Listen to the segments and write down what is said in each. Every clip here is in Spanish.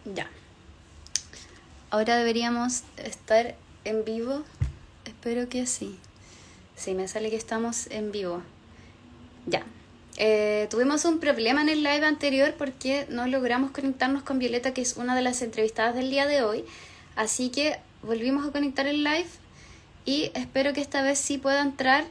Ya. Ahora deberíamos estar en vivo. Espero que sí. Sí, me sale que estamos en vivo. Ya. Tuvimos un problema en el live anterior porque no logramos conectarnos con Violeta, que es una de las entrevistadas del día de hoy. Así que volvimos a conectar el live y espero que esta vez sí pueda entrar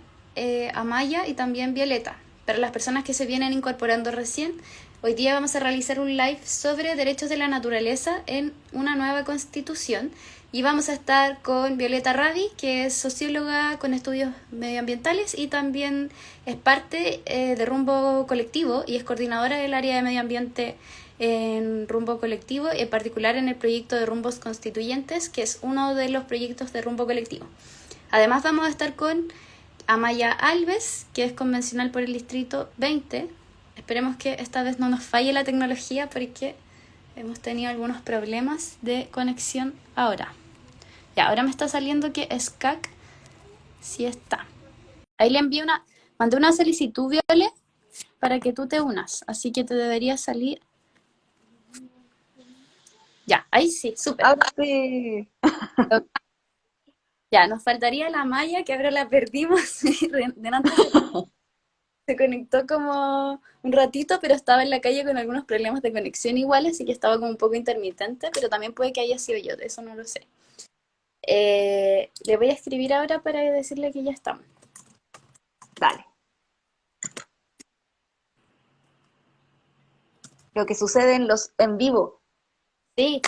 Amaya y también Violeta. Para las personas que se vienen incorporando recién, hoy día vamos a realizar un live sobre derechos de la naturaleza en una nueva constitución y vamos a estar con Violeta Ravi, que es socióloga con estudios medioambientales y también es parte de Rumbo Colectivo y es coordinadora del área de medio ambiente en Rumbo Colectivo, en particular en el proyecto de Rumbos Constituyentes, que es uno de los proyectos de Rumbo Colectivo. Además vamos a estar con Amaya Alves, que es convencional por el distrito 20. Esperemos que esta vez no nos falle la tecnología porque hemos tenido algunos problemas de conexión ahora. Ya, ahora me está saliendo que SCAC sí está. Ahí le envié mandé una solicitud, Viole, para que tú te unas. Así que te debería salir. Ya, ahí sí, súper. Ah, sí. Ya, nos faltaría la Maya, que ahora la perdimos. Delante se conectó como un ratito, pero estaba en la calle con algunos problemas de conexión igual, así que estaba como un poco intermitente, pero también puede que haya sido yo, de eso no lo sé. Le voy a escribir ahora para decirle que ya estamos. Dale. Lo que sucede en los en vivo. Sí,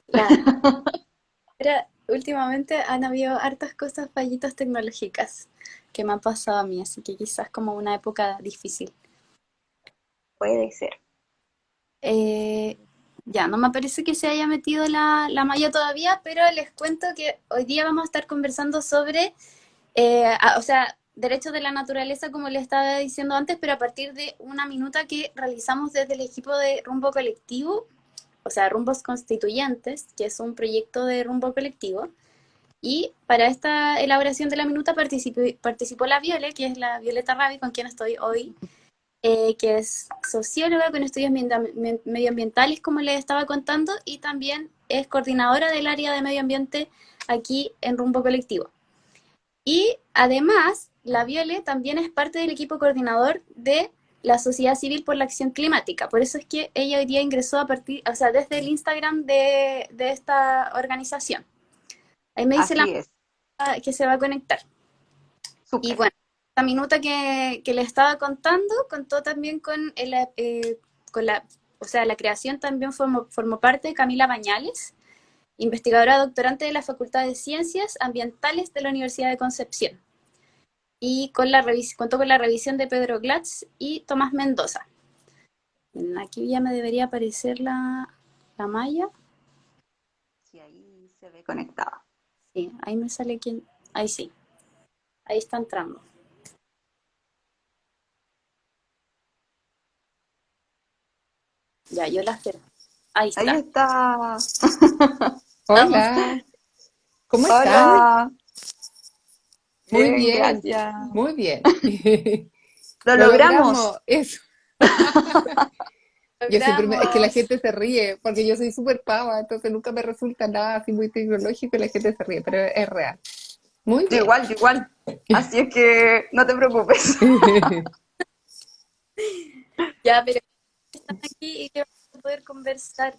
la, últimamente han habido hartas cosas, fallitas tecnológicas que me han pasado a mí, así que quizás como una época difícil. Puede ser. Eh, ya, no me parece que se haya metido la malla todavía, pero les cuento que hoy día vamos a estar conversando sobre, o sea, derechos de la naturaleza, como les estaba diciendo antes, pero a partir de una minuta que realizamos desde el equipo de Rumbo Colectivo, o sea, Rumbos Constituyentes, que es un proyecto de Rumbo Colectivo. Y para esta elaboración de la minuta participó la Viole, que es la Violeta Ravi, con quien estoy hoy, que es socióloga con estudios medioambientales, como les estaba contando, y también es coordinadora del área de medio ambiente aquí en Rumbo Colectivo. Y además, la Viole también es parte del equipo coordinador de la Sociedad Civil por la Acción Climática. Por eso es que ella hoy día ingresó a partir, o sea, desde el Instagram de esta organización. Ahí me dice la Así es. que se va a conectar. Y Súper. bueno, la minuta que le estaba contando, contó también con la, o sea, la creación también formó parte de Camila Bañales, investigadora doctorante de la Facultad de Ciencias Ambientales de la Universidad de Concepción. Y contó con la revisión de Pedro Glatz y Tomás Mendoza. Aquí ya me debería aparecer la malla. Sí, ahí se ve conectada. Sí, ahí me sale quién. Ahí sí, ahí está entrando. Ya, yo la espero. Ahí Ahí está. está. Vamos. Hola, ¿cómo están? Hola. Muy Bien, bien, gracias. muy bien. Lo Lo logramos. logramos, eso. Es que la Logramos. gente se ríe, porque yo soy súper pava, entonces nunca me resulta nada así muy tecnológico y la gente se ríe, pero es real. Muy Yo bien. igual, yo igual. Así es que no te preocupes. Ya, pero están aquí y que vamos a poder conversar.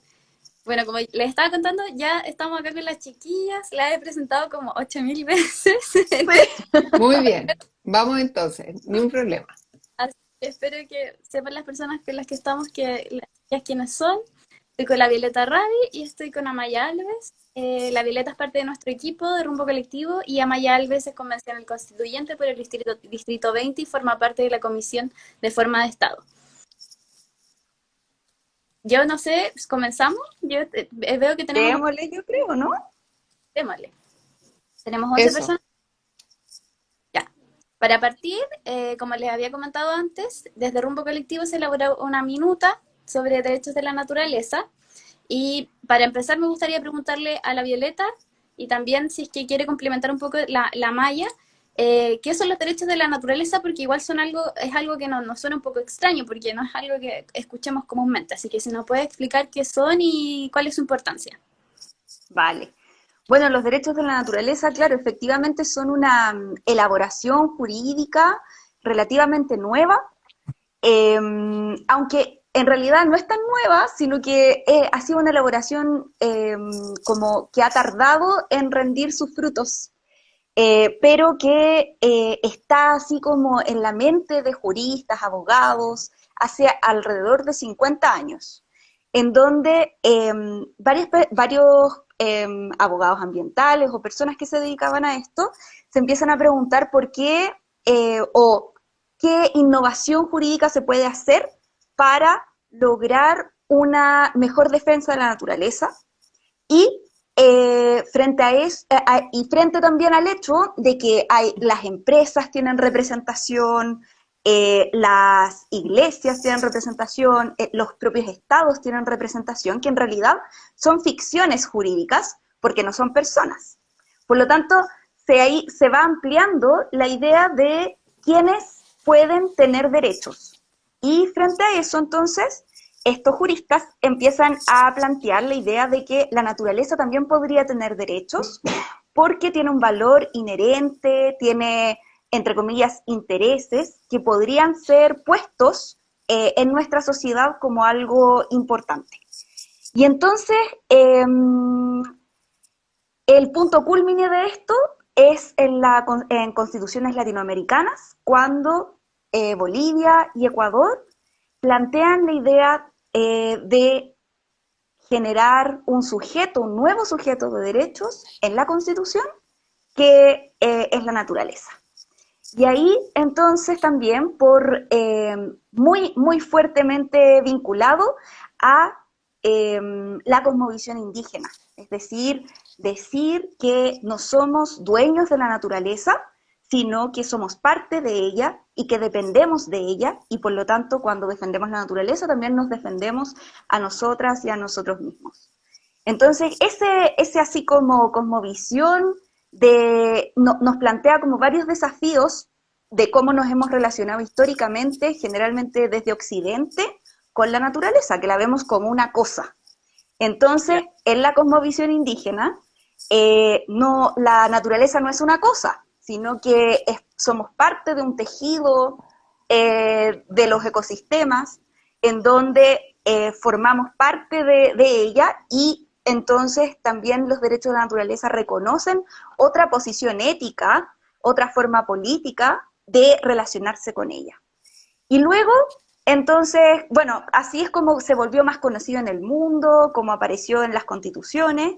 Bueno, como les estaba contando, ya estamos acá con las chiquillas. Las he presentado como 8000 veces. Sí. Muy bien. Vamos entonces, ni un problema. Así que espero que sepan las personas con las que estamos que las chiquillas quiénes son. Estoy con la Violeta Ravi y estoy con Amaya Alves. La Violeta es parte de nuestro equipo de Rumbo Colectivo y Amaya Alves es convencional constituyente por el distrito 20 y forma parte de la Comisión de Forma de Estado. Yo no sé, pues, comenzamos. Yo veo que tenemos, Démosle, yo creo, ¿no? démosle. Tenemos 11 Eso, personas. Ya. Para partir, como les había comentado antes, desde Rumbo Colectivo se elaboró una minuta sobre derechos de la naturaleza. Y para empezar, me gustaría preguntarle a la Violeta y también si es que quiere complementar un poco la malla, ¿Qué son los derechos de la naturaleza? Porque igual es algo que nos suena un poco extraño, porque no es algo que escuchemos comúnmente. Así que si nos puede explicar qué son y cuál es su importancia. Vale. Bueno, los derechos de la naturaleza, claro, efectivamente son una elaboración jurídica relativamente nueva, aunque en realidad no es tan nueva, sino que ha sido una elaboración como que ha tardado en rendir sus frutos, pero que está así como en la mente de juristas, abogados, hace alrededor de 50 años, en donde varios abogados ambientales o personas que se dedicaban a esto se empiezan a preguntar por qué o qué innovación jurídica se puede hacer para lograr una mejor defensa de la naturaleza y y frente también al hecho de que las empresas tienen representación, las iglesias tienen representación, los propios estados tienen representación, que en realidad son ficciones jurídicas porque no son personas. Por lo tanto, ahí se va ampliando la idea de quiénes pueden tener derechos. Y frente a eso, entonces, estos juristas empiezan a plantear la idea de que la naturaleza también podría tener derechos porque tiene un valor inherente, tiene, entre comillas, intereses que podrían ser puestos en nuestra sociedad como algo importante. Y entonces, el punto culmine de esto es en constituciones latinoamericanas, cuando Bolivia y Ecuador plantean la idea de generar un nuevo sujeto de derechos en la Constitución, que es la naturaleza. Y ahí entonces también muy fuertemente vinculado a la cosmovisión indígena, es decir que no somos dueños de la naturaleza, sino que somos parte de ella y que dependemos de ella, y por lo tanto cuando defendemos la naturaleza también nos defendemos a nosotras y a nosotros mismos. Entonces ese así como cosmovisión nos plantea como varios desafíos de cómo nos hemos relacionado históricamente, generalmente desde Occidente, con la naturaleza, que la vemos como una cosa. Entonces, en la cosmovisión indígena, la naturaleza no es una cosa, sino que somos parte de un tejido de los ecosistemas, en donde formamos parte de ella, y entonces también los derechos de la naturaleza reconocen otra posición ética, otra forma política de relacionarse con ella. Y luego, entonces, bueno, así es como se volvió más conocido en el mundo, como apareció en las constituciones,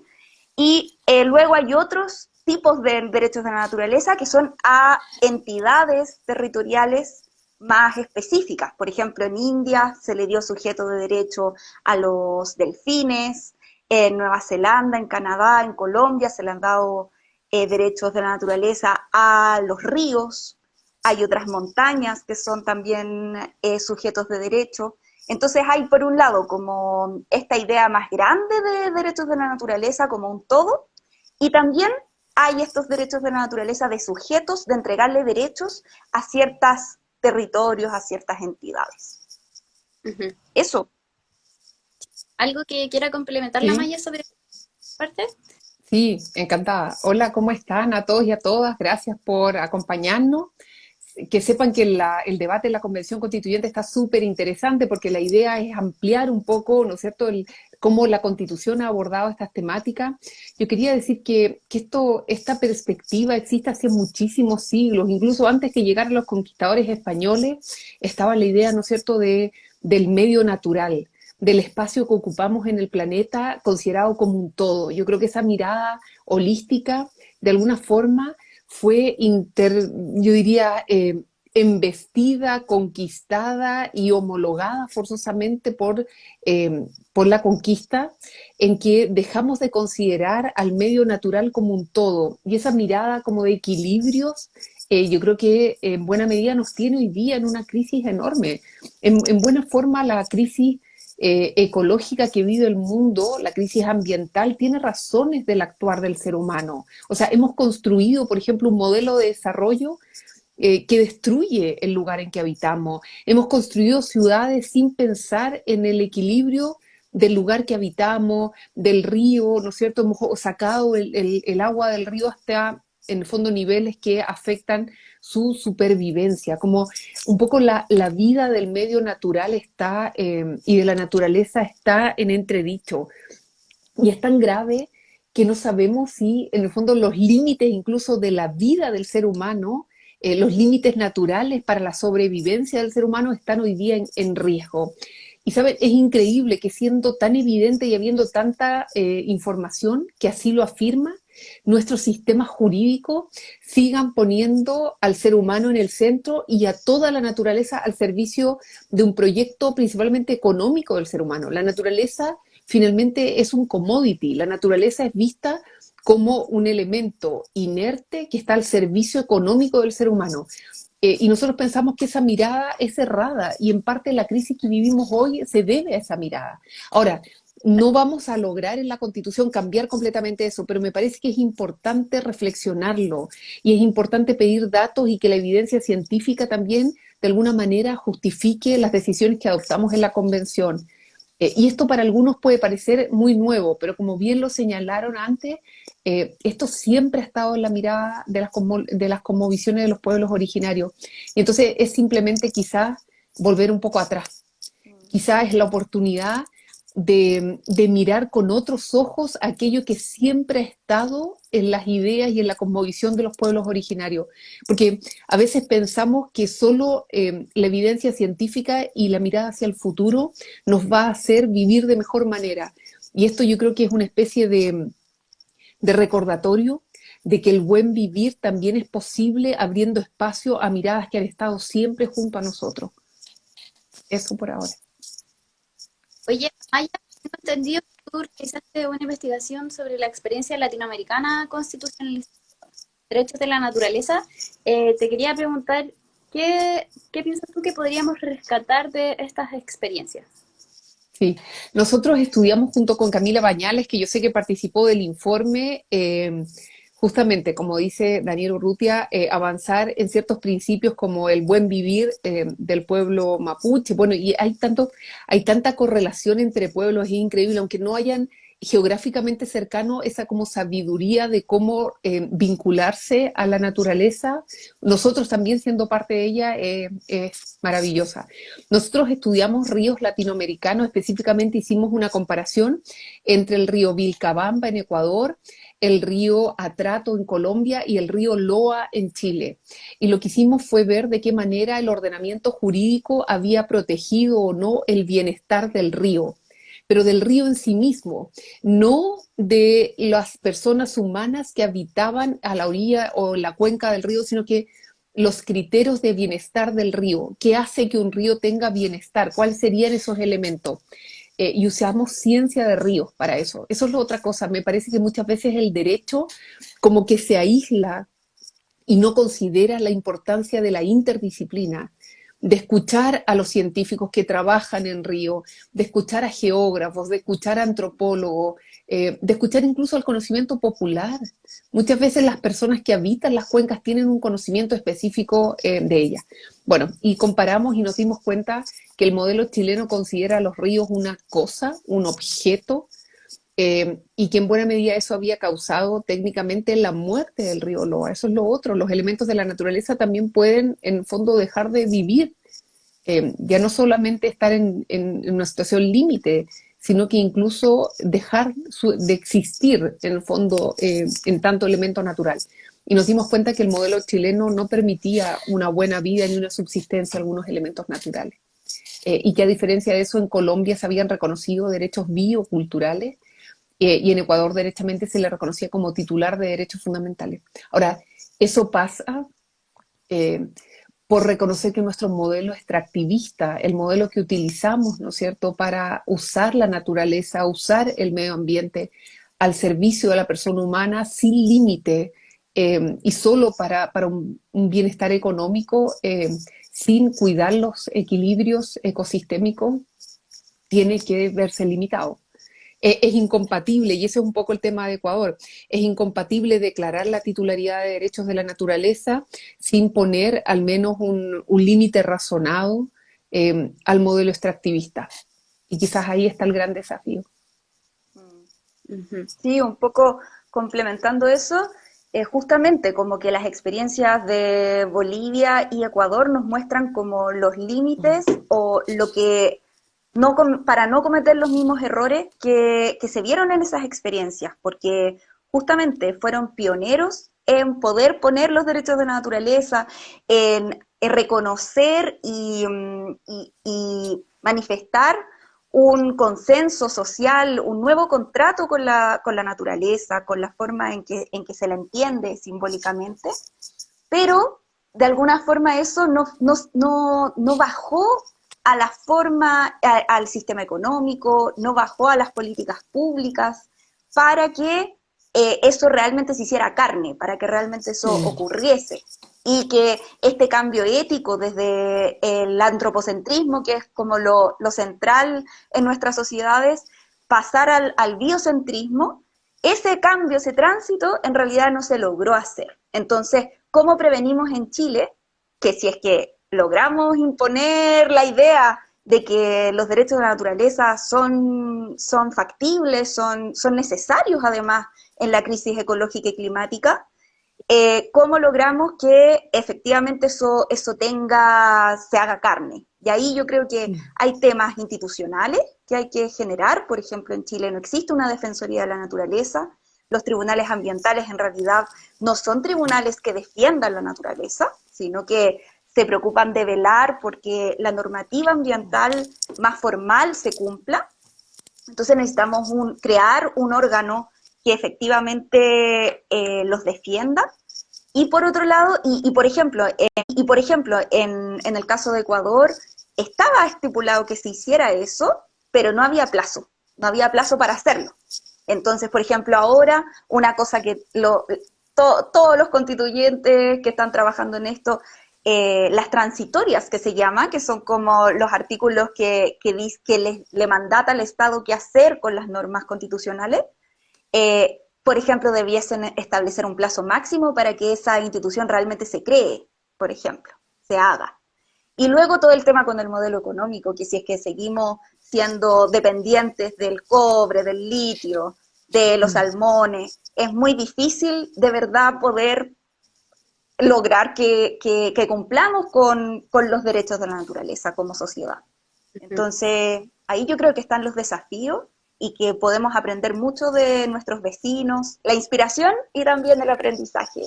y luego hay otros tipos de derechos de la naturaleza que son a entidades territoriales más específicas. Por ejemplo, en India se le dio sujeto de derecho a los delfines, en Nueva Zelanda, en Canadá, en Colombia se le han dado derechos de la naturaleza a los ríos. Hay otras montañas que son también sujetos de derecho. Entonces hay por un lado como esta idea más grande de derechos de la naturaleza como un todo, y también hay estos derechos de la naturaleza de sujetos, de entregarle derechos a ciertos territorios, a ciertas entidades. Uh-huh. Eso. ¿Algo que quiera complementar la Sí, Maya sobre esta parte? sí, encantada. Hola, ¿cómo están a todos y a todas? Gracias por acompañarnos. Que sepan que el debate en la Convención Constituyente está súper interesante porque la idea es ampliar un poco, ¿no es cierto?, cómo la Constitución ha abordado estas temáticas. Yo quería decir que esta perspectiva existe hace muchísimos siglos, incluso antes que llegaran los conquistadores españoles, estaba la idea, ¿no es cierto?, del medio natural, del espacio que ocupamos en el planeta considerado como un todo. Yo creo que esa mirada holística, de alguna forma, fue, yo diría, embestida, conquistada y homologada forzosamente por la conquista, en que dejamos de considerar al medio natural como un todo. Y esa mirada como de equilibrios, yo creo que en buena medida nos tiene hoy día en una crisis enorme. En buena forma la crisis ecológica que vive el mundo, la crisis ambiental, tiene razones del actuar del ser humano. O sea, hemos construido, por ejemplo, un modelo de desarrollo que destruye el lugar en que habitamos. Hemos construido ciudades sin pensar en el equilibrio del lugar que habitamos, del río, ¿no es cierto? Hemos sacado el agua del río hasta, en el fondo, niveles que afectan su supervivencia, como un poco la vida del medio natural está, y de la naturaleza está en entredicho. Y es tan grave que no sabemos si, en el fondo, los límites incluso de la vida del ser humano, los límites naturales para la sobrevivencia del ser humano están hoy día en riesgo. Y saben, es increíble que siendo tan evidente y habiendo tanta información que así lo afirma, nuestros sistemas jurídicos sigan poniendo al ser humano en el centro y a toda la naturaleza al servicio de un proyecto principalmente económico del ser humano. La naturaleza finalmente es un commodity, la naturaleza es vista como un elemento inerte que está al servicio económico del ser humano. Y nosotros pensamos que esa mirada es errada y en parte la crisis que vivimos hoy se debe a esa mirada. Ahora, no vamos a lograr en la Constitución cambiar completamente eso, pero me parece que es importante reflexionarlo y es importante pedir datos y que la evidencia científica también de alguna manera justifique las decisiones que adoptamos en la Convención. Y esto para algunos puede parecer muy nuevo, pero como bien lo señalaron antes, esto siempre ha estado en la mirada de las cosmovisiones de los pueblos originarios. Y entonces es simplemente quizás volver un poco atrás. Quizás es la oportunidad de mirar con otros ojos aquello que siempre ha estado en las ideas y en la cosmovisión de los pueblos originarios. Porque a veces pensamos que solo la evidencia científica y la mirada hacia el futuro nos va a hacer vivir de mejor manera. Y esto yo creo que es una especie de recordatorio de que el buen vivir también es posible abriendo espacio a miradas que han estado siempre junto a nosotros. Eso por ahora. Oye, Maya, tengo entendido que tú realizaste una investigación sobre la experiencia latinoamericana constitucionalizada, derechos de la naturaleza. Te quería preguntar, ¿qué piensas tú que podríamos rescatar de estas experiencias? Sí, nosotros estudiamos junto con Camila Bañales, que yo sé que participó del informe, justamente, como dice Daniel Urrutia, avanzar en ciertos principios como el buen vivir del pueblo mapuche. Bueno, y hay tanta correlación entre pueblos, es increíble, aunque no hayan geográficamente cercano esa como sabiduría de cómo vincularse a la naturaleza, nosotros también siendo parte de ella, es maravillosa. Nosotros estudiamos ríos latinoamericanos, específicamente hicimos una comparación entre el río Vilcabamba en Ecuador, el río Atrato en Colombia y el río Loa en Chile. Y lo que hicimos fue ver de qué manera el ordenamiento jurídico había protegido o no el bienestar del río, pero del río en sí mismo, no de las personas humanas que habitaban a la orilla o la cuenca del río, sino que los criterios de bienestar del río. ¿Qué hace que un río tenga bienestar? ¿Cuáles serían esos elementos? Y usamos ciencia de ríos para eso. Eso es la otra cosa. Me parece que muchas veces el derecho como que se aísla y no considera la importancia de la interdisciplina, de escuchar a los científicos que trabajan en río, de escuchar a geógrafos, de escuchar a antropólogos, de escuchar incluso al conocimiento popular. Muchas veces las personas que habitan las cuencas tienen un conocimiento específico de ellas. Bueno, y comparamos y nos dimos cuenta que el modelo chileno considera a los ríos una cosa, un objeto, y que en buena medida eso había causado técnicamente la muerte del río Loa. Eso es lo otro, los elementos de la naturaleza también pueden en el fondo dejar de vivir, ya no solamente estar en una situación límite, sino que incluso dejar de existir en el fondo en tanto elemento natural. Y nos dimos cuenta que el modelo chileno no permitía una buena vida ni una subsistencia a algunos elementos naturales. Y que a diferencia de eso en Colombia se habían reconocido derechos bioculturales, y en Ecuador derechamente se le reconocía como titular de derechos fundamentales. Ahora, eso pasa por reconocer que nuestro modelo extractivista, el modelo que utilizamos, ¿no es cierto?, para usar la naturaleza, usar el medio ambiente al servicio de la persona humana sin límite, y solo para un bienestar económico, sin cuidar los equilibrios ecosistémicos, tiene que verse limitado. Es incompatible, y ese es un poco el tema de Ecuador, es incompatible declarar la titularidad de derechos de la naturaleza sin poner al menos un límite razonado al modelo extractivista. Y quizás ahí está el gran desafío. Sí, un poco complementando eso, justamente como que las experiencias de Bolivia y Ecuador nos muestran como los límites o lo que para no cometer los mismos errores que se vieron en esas experiencias, porque justamente fueron pioneros en poder poner los derechos de la naturaleza, en reconocer y manifestar un consenso social, un nuevo contrato con la naturaleza, con la forma en que se la entiende simbólicamente, pero de alguna forma eso no bajó a la forma, al sistema económico, no bajó a las políticas públicas para que eso realmente se hiciera carne, para que realmente eso ocurriese. Y que este cambio ético desde el antropocentrismo, que es como lo central en nuestras sociedades, pasar al biocentrismo, ese cambio, ese tránsito, en realidad no se logró hacer. Entonces, ¿cómo prevenimos en Chile que si es que logramos imponer la idea de que los derechos de la naturaleza son factibles, son necesarios además en la crisis ecológica y climática, cómo logramos que efectivamente eso se haga carne? Y ahí yo creo que hay temas institucionales que hay que generar. Por ejemplo, en Chile no existe una Defensoría de la Naturaleza. Los tribunales ambientales en realidad no son tribunales que defiendan la naturaleza, sino que se preocupan de velar porque la normativa ambiental más formal se cumpla. Entonces necesitamos crear un órgano que efectivamente los defienda. Y por otro lado, por ejemplo, en el caso de Ecuador, estaba estipulado que se hiciera eso, pero no había plazo para hacerlo. Entonces, por ejemplo, ahora, una cosa que todos los constituyentes que están trabajando en esto, las transitorias que se llama, que son como los artículos que le mandata al Estado qué hacer con las normas constitucionales, por ejemplo, debiesen establecer un plazo máximo para que esa institución realmente se cree, por ejemplo, se haga. Y luego todo el tema con el modelo económico, que si es que seguimos siendo dependientes del cobre, del litio, de los salmones, es muy difícil de verdad poder lograr que cumplamos con los derechos de la naturaleza como sociedad. Entonces, ahí yo creo que están los desafíos y que podemos aprender mucho de nuestros vecinos, la inspiración y también el aprendizaje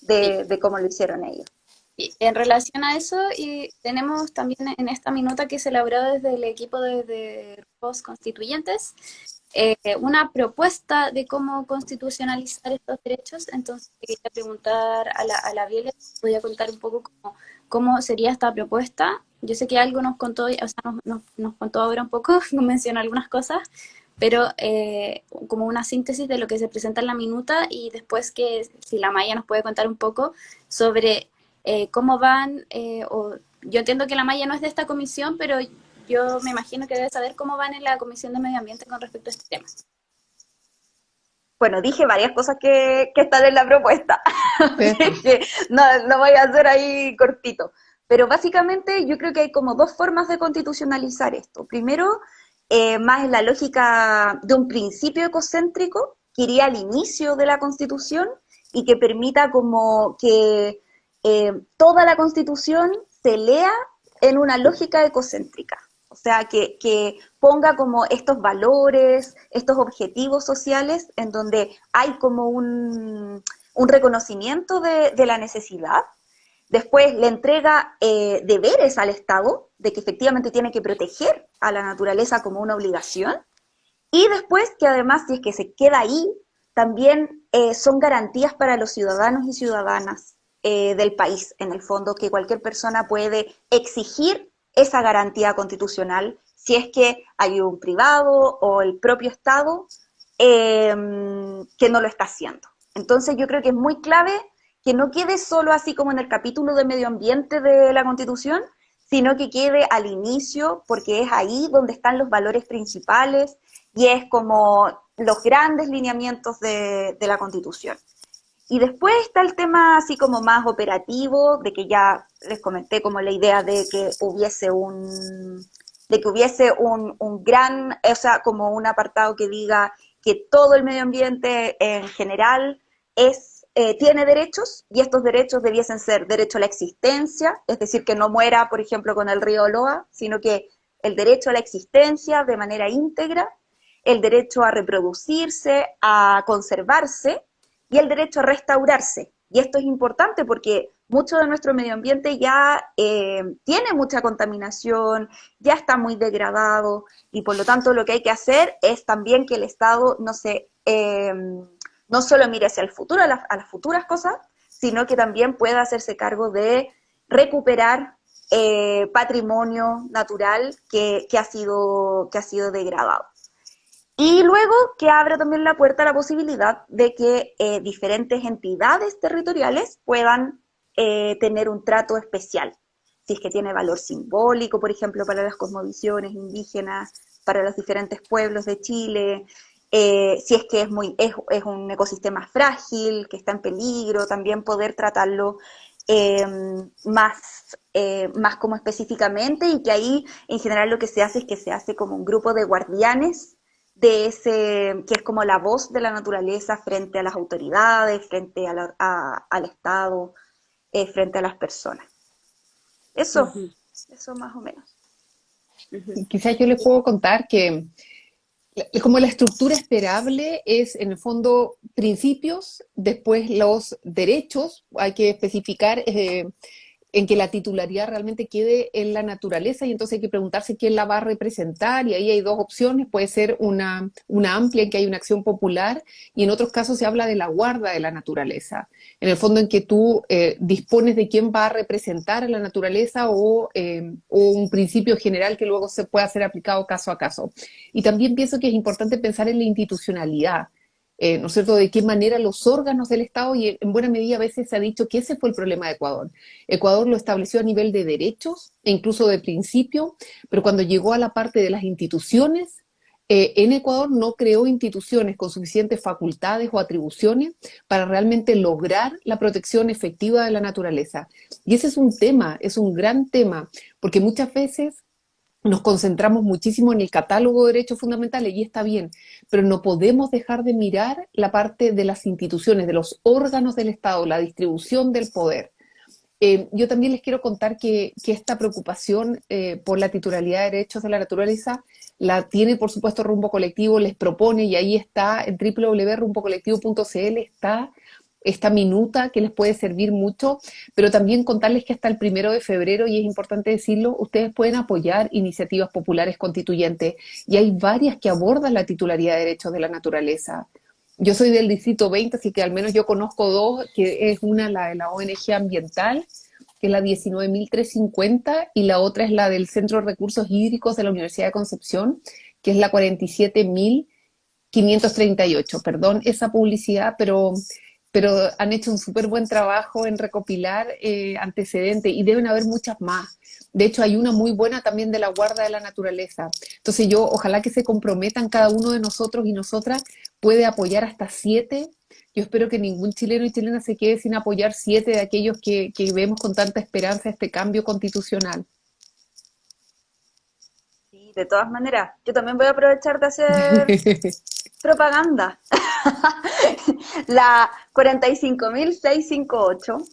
de cómo lo hicieron ellos. Y en relación a eso, y tenemos también en esta minuta que se elaboró desde el equipo de grupos constituyentes una propuesta de cómo constitucionalizar estos derechos. Entonces quería preguntar a la Violet, voy a contar un poco cómo sería esta propuesta. Yo sé que algo nos contó, o sea, nos contó ahora un poco, mencionó algunas cosas, pero como una síntesis de lo que se presenta en la minuta, y después que si la Maya nos puede contar un poco sobre cómo van, yo entiendo que la Maya no es de esta comisión, pero yo me imagino que debe saber cómo van en la Comisión de Medio Ambiente con respecto a este tema. Bueno, dije varias cosas que están en la propuesta, así que no voy a hacer ahí cortito. Pero básicamente yo creo que hay como dos formas de constitucionalizar esto. Primero, más en la lógica de un principio ecocéntrico que iría al inicio de la Constitución y que permita como que toda la Constitución se lea en una lógica ecocéntrica. O sea, que ponga como estos valores, estos objetivos sociales en donde hay como un reconocimiento de la necesidad. Después le entrega deberes al Estado de que efectivamente tiene que proteger a la naturaleza como una obligación. Y después que además, si es que se queda ahí, también son garantías para los ciudadanos y ciudadanas del país, en el fondo, que cualquier persona puede exigir esa garantía constitucional si es que hay un privado o el propio Estado que no lo está haciendo. Entonces yo creo que es muy clave que no quede solo así como en el capítulo de medio ambiente de la Constitución, sino que quede al inicio, porque es ahí donde están los valores principales y es como los grandes lineamientos de la Constitución. Y después está el tema así como más operativo, de que ya les comenté como la idea de que hubiese un gran, o sea, como un apartado que diga que todo el medio ambiente en general tiene derechos, y estos derechos debiesen ser derecho a la existencia, es decir, que no muera, por ejemplo, con el río Loa, sino que el derecho a la existencia de manera íntegra, el derecho a reproducirse, a conservarse, y el derecho a restaurarse. Y esto es importante porque mucho de nuestro medio ambiente ya tiene mucha contaminación, ya está muy degradado, y por lo tanto lo que hay que hacer es también que el Estado no solo mire hacia el futuro, a las futuras cosas, sino que también pueda hacerse cargo de recuperar patrimonio natural que ha sido degradado. Y luego que abra también la puerta a la posibilidad de que diferentes entidades territoriales puedan tener un trato especial, si es que tiene valor simbólico, por ejemplo, para las cosmovisiones indígenas, para los diferentes pueblos de Chile, si es que es un ecosistema frágil, que está en peligro, también poder tratarlo eh, más como específicamente, y que ahí en general lo que se hace es que se hace como un grupo de guardianes que es como la voz de la naturaleza frente a las autoridades, frente al Estado, frente a las personas. Eso, Ujú, eso más o menos. ujú. Quizás yo les puedo contar que como la estructura esperable es en el fondo principios, después los derechos, hay que especificar en que la titularidad realmente quede en la naturaleza y entonces hay que preguntarse quién la va a representar y ahí hay dos opciones, puede ser una amplia en que hay una acción popular y en otros casos se habla de la guarda de la naturaleza, en el fondo en que tú dispones de quién va a representar a la naturaleza o un principio general que luego se pueda ser aplicado caso a caso. Y también pienso que es importante pensar en la institucionalidad. ¿No es cierto?, de qué manera los órganos del Estado, y en buena medida a veces se ha dicho que ese fue el problema de Ecuador. Ecuador lo estableció a nivel de derechos e incluso de principio, pero cuando llegó a la parte de las instituciones, en Ecuador no creó instituciones con suficientes facultades o atribuciones para realmente lograr la protección efectiva de la naturaleza. Y ese es un tema, es un gran tema, porque muchas veces nos concentramos muchísimo en el catálogo de derechos fundamentales y está bien, pero no podemos dejar de mirar la parte de las instituciones, de los órganos del Estado, la distribución del poder. Yo también les quiero contar que esta preocupación por la titularidad de derechos de la naturaleza la tiene, por supuesto, Rumbo Colectivo, les propone, y ahí está en www.rumbocolectivo.cl está esta minuta que les puede servir mucho, pero también contarles que hasta el 1 de febrero, y es importante decirlo, ustedes pueden apoyar iniciativas populares constituyentes, y hay varias que abordan la titularidad de derechos de la naturaleza. Yo soy del distrito 20, así que al menos yo conozco dos, que es una la de la ONG ambiental, que es la 19.350, y la otra es la del Centro de Recursos Hídricos de la Universidad de Concepción, que es la 47.538. Perdón esa publicidad, pero han hecho un súper buen trabajo en recopilar antecedentes y deben haber muchas más. De hecho, hay una muy buena también de la guarda de la naturaleza. Entonces yo, ojalá que se comprometan cada uno de nosotros y nosotras, puede apoyar hasta 7. Yo espero que ningún chileno y chilena se quede sin apoyar 7 de aquellos que vemos con tanta esperanza este cambio constitucional. Sí, de todas maneras, yo también voy a aprovechar de hacer propaganda. La 45.658,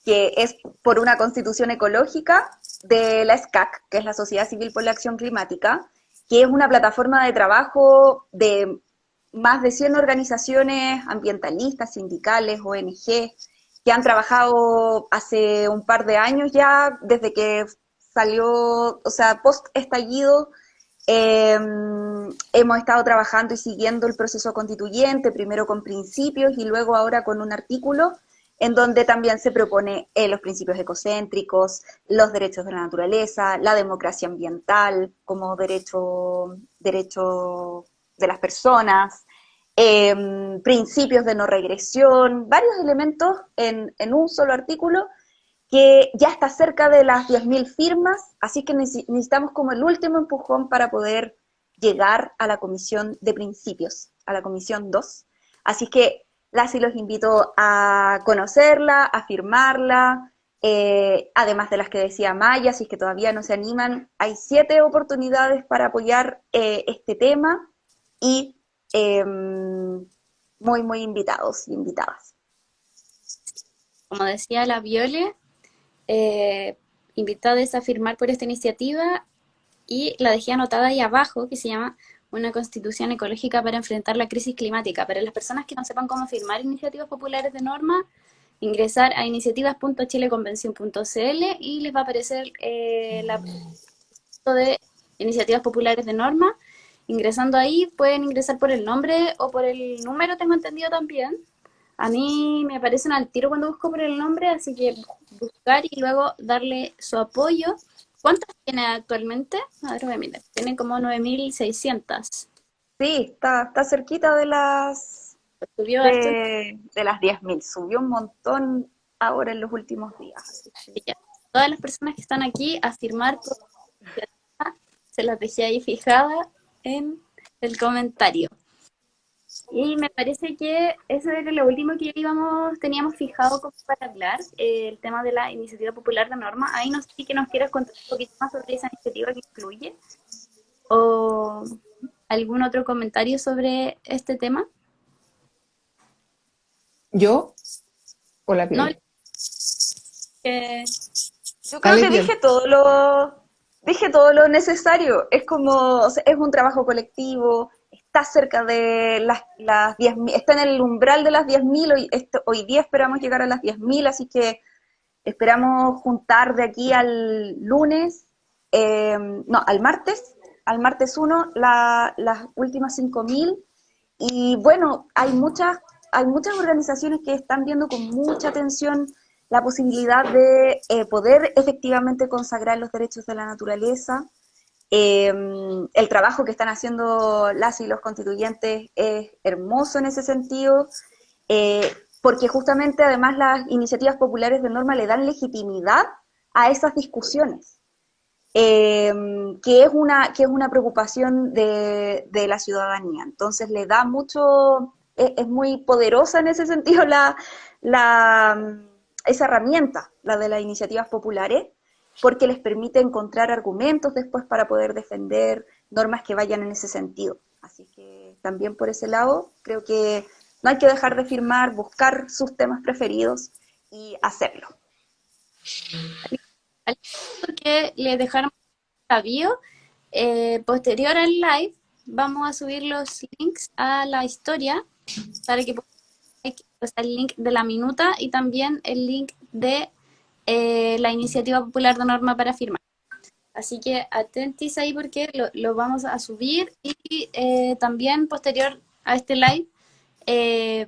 que es por una constitución ecológica de la SCAC, que es la Sociedad Civil por la Acción Climática, que es una plataforma de trabajo de más de 100 organizaciones ambientalistas, sindicales, ONG, que han trabajado hace un par de años ya, desde que salió, o sea, post estallido, eh, hemos estado trabajando y siguiendo el proceso constituyente, primero con principios y luego ahora con un artículo en donde también se propone los principios ecocéntricos, los derechos de la naturaleza, la democracia ambiental como derecho de las personas, principios de no regresión, varios elementos en un solo artículo que ya está cerca de las 10.000 firmas, así que necesitamos como el último empujón para poder llegar a la comisión de principios, a la comisión 2. Así que las y los invito a conocerla, a firmarla, además de las que decía Maya, si es que todavía no se animan, hay 7 oportunidades para apoyar este tema y muy, muy invitados y invitadas. Como decía la Viole, invitados a firmar por esta iniciativa y la dejé anotada ahí abajo, que se llama Una Constitución Ecológica para enfrentar la crisis climática. Para las personas que no sepan cómo firmar iniciativas populares de norma, ingresar a iniciativas.chileconvención.cl y les va a aparecer la de iniciativas populares de norma. Ingresando ahí, pueden ingresar por el nombre o por el número, tengo entendido también. A mí me aparecen al tiro cuando busco por el nombre, así que buscar y luego darle su apoyo. ¿Cuántas tiene actualmente? A ver, voy a mirar. Tiene como 9.600. Sí, está cerquita Subió harto. de las 10.000, subió un montón ahora en los últimos días. Así que Ya. Todas las personas que están aquí a firmar por se las dejé ahí fijada en el comentario. Y me parece que eso era lo último que teníamos fijado como para hablar, el tema de la iniciativa popular de norma. Ahí no sé si que nos quieras contar un poquito más sobre esa iniciativa que incluye o algún otro comentario sobre este tema. ¿Yo o la No, Viole? que yo creo Dale, que Viole. dije todo lo necesario. Es como, o sea, es un trabajo colectivo, está cerca de las 10.000, está en el umbral de las 10.000, hoy día esperamos llegar a las 10.000, así que esperamos juntar de aquí al lunes, no, al martes 1, las últimas 5.000. Y bueno, hay muchas organizaciones que están viendo con mucha atención la posibilidad de poder efectivamente consagrar los derechos de la naturaleza. El trabajo que están haciendo las y los constituyentes es hermoso en ese sentido, porque justamente además las iniciativas populares de norma le dan legitimidad a esas discusiones, que es una preocupación de la ciudadanía. Entonces le da mucho, es muy poderosa en ese sentido la, esa herramienta, la de las iniciativas populares, porque les permite encontrar argumentos después para poder defender normas que vayan en ese sentido. Así que también por ese lado creo que no hay que dejar de firmar, buscar sus temas preferidos y hacerlo. que le dejaron la bio, posterior al live, vamos a subir los links a la historia para que o sea, el link de la minuta y también el link de la iniciativa popular de norma para firmar. Así que atentis ahí porque lo vamos a subir y también posterior a este live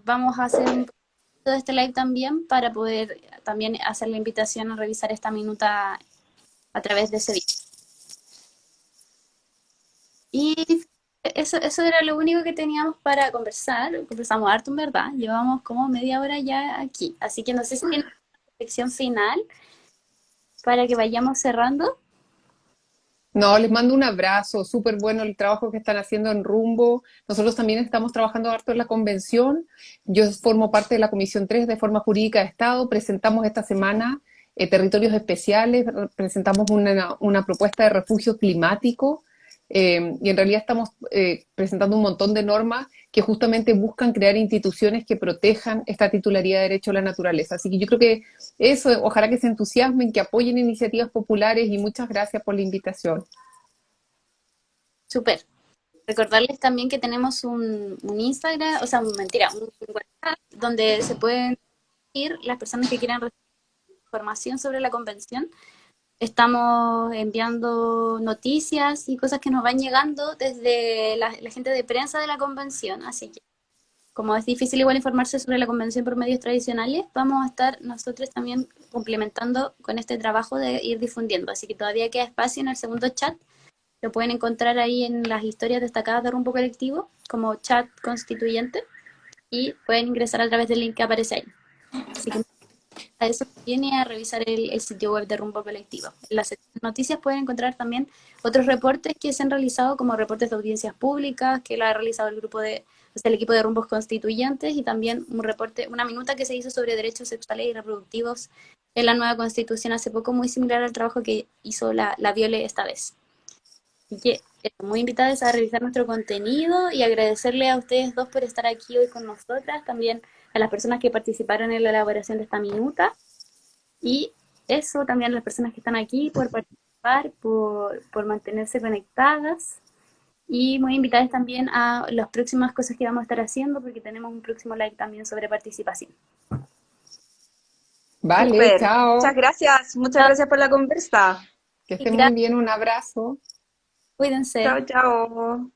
vamos a hacer un poquito de este live también para poder también hacer la invitación a revisar esta minuta a través de ese video. Y eso era lo único que teníamos para conversar. Conversamos harto, en verdad. Llevamos como media hora ya aquí. Así que no sé si tiene una reflexión final para que vayamos cerrando. No, les mando un abrazo, súper bueno el trabajo que están haciendo en Rumbo. Nosotros también estamos trabajando harto en la convención. Yo formo parte de la Comisión 3 de Forma Jurídica de Estado. Presentamos esta semana territorios especiales, presentamos una propuesta de refugio climático y en realidad estamos presentando un montón de normas que justamente buscan crear instituciones que protejan esta titularidad de derecho a la naturaleza. Así que yo creo que eso, ojalá que se entusiasmen, que apoyen iniciativas populares y muchas gracias por la invitación. Súper. Recordarles también que tenemos un Instagram, o sea, mentira, un WhatsApp donde se pueden ir las personas que quieran recibir información sobre la convención. Estamos enviando noticias y cosas que nos van llegando desde la gente de prensa de la convención, así que como es difícil igual informarse sobre la convención por medios tradicionales, vamos a estar nosotros también complementando con este trabajo de ir difundiendo, así que todavía queda espacio en el segundo chat, lo pueden encontrar ahí en las historias destacadas de Rumbo Colectivo como chat constituyente y pueden ingresar a través del link que aparece ahí. Así que a eso viene a revisar el sitio web de Rumbo Colectivo. En las noticias pueden encontrar también otros reportes que se han realizado, como reportes de audiencias públicas, que lo ha realizado el grupo de, o sea, el equipo de Rumbos Constituyentes, y también un reporte, una minuta que se hizo sobre derechos sexuales y reproductivos en la nueva Constitución hace poco, muy similar al trabajo que hizo la Viole esta vez. Así que muy invitadas a revisar nuestro contenido y agradecerle a ustedes dos por estar aquí hoy con nosotras, también a las personas que participaron en la elaboración de esta minuta y eso también a las personas que están aquí por participar, por mantenerse conectadas y muy invitadas también a las próximas cosas que vamos a estar haciendo porque tenemos un próximo live también sobre participación. Vale, Súper. chao. Muchas gracias por la conversa. Que estén muy Gracias, bien, un abrazo. cuídense. Chao, chao.